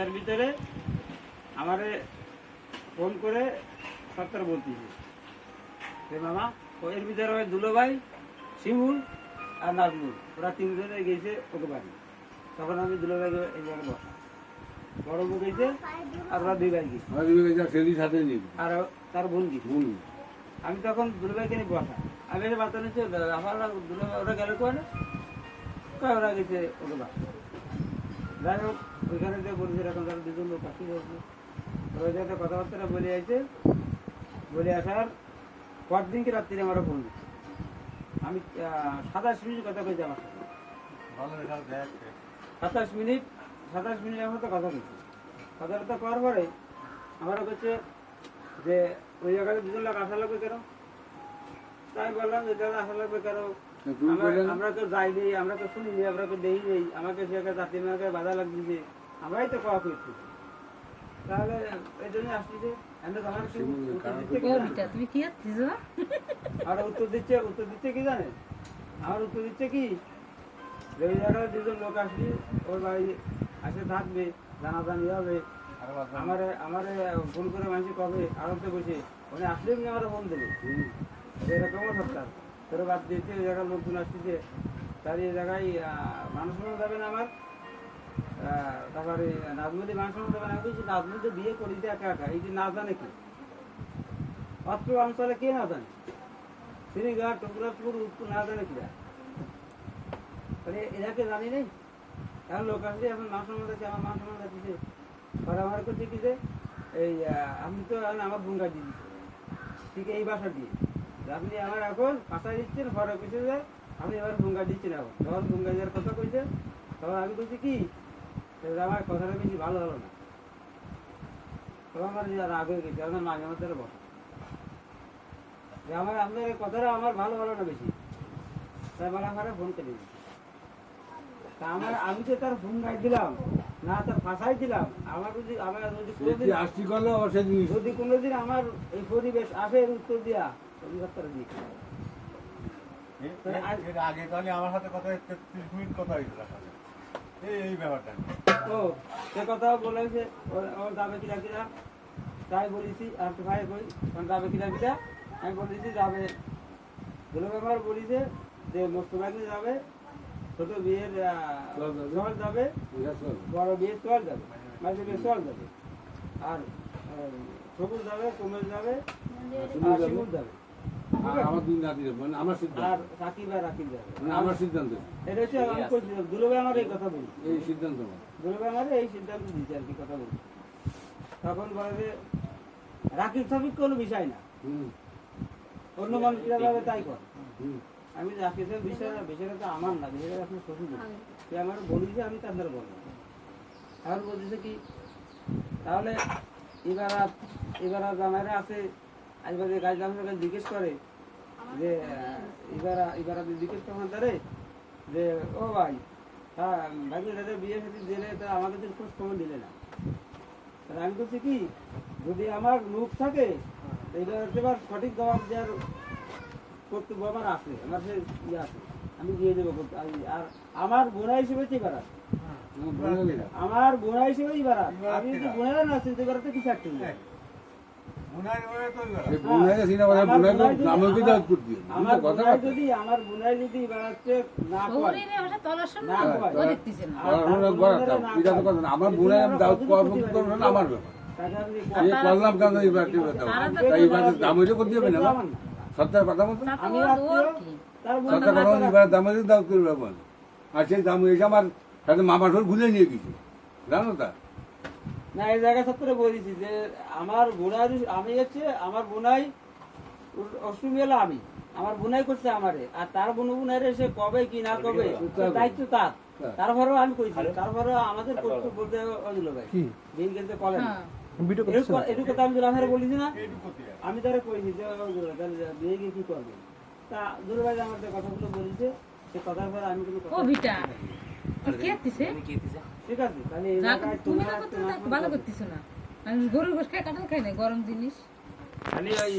বাসার ভিতরে আমারে ফোন করে সত্তর বলতেছে যে মামা এর ভিতরে ওই দুলো ভাই শিমুল আর নাজমুল ওরা তিনজনে গেছে ওকে বাড়ি। তখন আমি দুলো ভাই এই জায়গায় বসা বড় বউ গেছে আর ওরা দুই ভাই গেছে আর তার বোন গেছে। আমি তখন দুলো ভাইকে নিয়ে বসা আমি এসে বার্তা নিচ্ছে আমার দুলো ভাই ওরা গেলে করে ওরা গেছে ওকে বাড়ি। যাই হোক ওইখানে যে বলছে এখন তারা দুজন লোক আসি হয়েছে ওই জায়গায় কথাবার্তা বলে আসছে। বলে আসার পর দিনকে রাত্রিরে আমার ফোন দিচ্ছে। আমি 27 মিনিট কথা কইছি আমার সাথে 27 মিনিট আমার তো কথা কইছি। কথাবার্তা করার পরে আমারও করছে যে ওই জায়গায় দুজন লোক আসা লাগবে কেন? তাই বললাম যে দাদা আসা লাগবে কেন? আমরা কেউ যাইনি, আমরা কেউ শুনিনি, আমরা কেউ দেই নেই, আমাকে সে জাতি মেয়েকে বাধা লাগছে, আমরাই তো কওয়া করছি। তাহলে এই জন্য আসছি যে উত্তর দিচ্ছে কি জানে? আমার উত্তর দিচ্ছে কি যে ওই জায়গায় দুজন লোক আসবি ওর বাড়ি আসে থাকবে, জানাজানি হবে, আমারে ফোন করে মানুষ কবে আরতে বসে উনি আসলে এমনি আমার ফোন দেবে এরকমও সরকার তোর বাদ দিয়েছে। ওই জায়গায় লোকজন আসতেছে তার এই জায়গায় মানুষ যাবে না আমার। তারপরে নাজমুদি মানুষ যাবে না, বলছি নাজমুদি বিয়ে করিতে একা একা এই যে না জানে কি অত্র অঞ্চলে কে না জানে শ্রীঘাট টুকরাপুর উত্তর না জানে কিরা এরাকে জানি নেই। এখন লোক আসলে এখন মান সম্মান যাচ্ছে, আমার মান সম্মান যাচ্ছে আমার করছে কি যে এই আপনি তো আমার ভূঙ্গা দিয়ে দিচ্ছে ঠিক এই বাসা দিয়ে আপনি আমার এখন পাশায় দিচ্ছেন ঘরে পিছে যে আপনি এবার ভূঙ্গা দিচ্ছেন। এখন যখন ভূঙ্গা দেওয়ার কথা কইছে তখন আমি বলছি কি আমার কথাটা বেশি ভালো হলো না। তখন আমার রাগ হয়ে গেছে আমার মাঝে মধ্যে বসা যে আমার আপনার কথাটা আমার ভালো হলো না বেশি। তাই বলে আমার ফোন করে দিচ্ছি তা আমার আমি তো তার ফোন গাই দিলাম না তার ফাঁসাই দিলাম। আমার যদি যদি কোনোদিন আমার এই পরিবেশ আসে উত্তর দিয়া আগে তাহলে আমার সাথে কথা 30 মিনিট কথা হয়েছিল এই ব্যাপারটা ও সে কথা বলেছে ওর যাবে কিনা কিনা তাই বলেছি আর তো ভাই বই যাবে কিনা কিনা আমি বলেছি যাবে দুলো ব্যাপার বলেছে যে মোস্তফাকে যাবে ছোট বিয়ের চল যাবে বড় বিয়ের চল যাবে মাঝে বিয়ের চল যাবে আর সবুজ যাবে কুমের যাবে আর শিমুল যাবে আমার দুই নাতি আমার সিদ্ধান্ত আর রাকিব আর রাকিব যাবে আমার সিদ্ধান্ত এটা হচ্ছে আমি কইছিলাম দুলো ভাই আমার এই কথা বলি এই সিদ্ধান্ত দুলো ভাই আমার এই সিদ্ধান্ত দিচ্ছে আর কি কথা বলি। তখন বলে যে রাকিব সাকিব কোনো বিষয় না অন্য মানুষ যাবে তাই কর। আমি রাকিবের বিষয়টা তো আমার না, বিষয়টা আপনার শ্বশুর তুই আমার বলিস আমি তাদের বলবো। এখন বলতেছে কি তাহলে এবার জামাইরা আছে আজবার গাছ জামাইরা জিজ্ঞেস করে যে এবার জিজ্ঞেস তখন তারে যে ও ভাই হ্যাঁ ভাই দাদা বিয়ে সাথে দিলে তা আমাকে তো খোঁজ খবর দিলে না। তাহলে আমি বলছি কি যদি আমার মুখ থাকে এবার সঠিক জবাব দেওয়ার কর্তব্য আমার আছে, আমার সে ইয়ে আছে আমি দিয়ে দেবো। আর আমার বোনা হিসেবে চেয়ে আমার বোনা হিসেবে আমি যদি বোনেরা না চিনতে পারাতে কি থাকতে আমার বোনাই যদি আমার বোনে আমার সত্তর কথা মতো সত্তর কথা এবার দামের দাও করবে বল আর সেই দাম এসে আমার সাথে মামাঠোর ভুলে নিয়ে গেছি জানো তা না এই জায়গা সত্তরে বলেছি যে আমার বোনাই আমি হচ্ছে আমার বোনাই অষ্টমীলা আমি আমার বোনাই করছে আমারে আর তার বোনাইরে সে কবে কি না কবে দায়িত্ব তার। তারপরেও আমি কইছি তারপরেও আমাদের করতে বলতে দিল ভাই দিন কিন্তু কলেন এটুকু কথা আমি দুলাভাইরে বলেছি না, আমি তারা কইছি যে বিয়ে গিয়ে কি করবে তা দুলাভাই আমার যে কথাগুলো বলেছে সে কথার পর আমি কিন্তু ঠিক আছে তাহলে ভালো করতেছো না গরুর গোশ খাই কাঁঠাল খাই না গরম জিনিস খালি ওই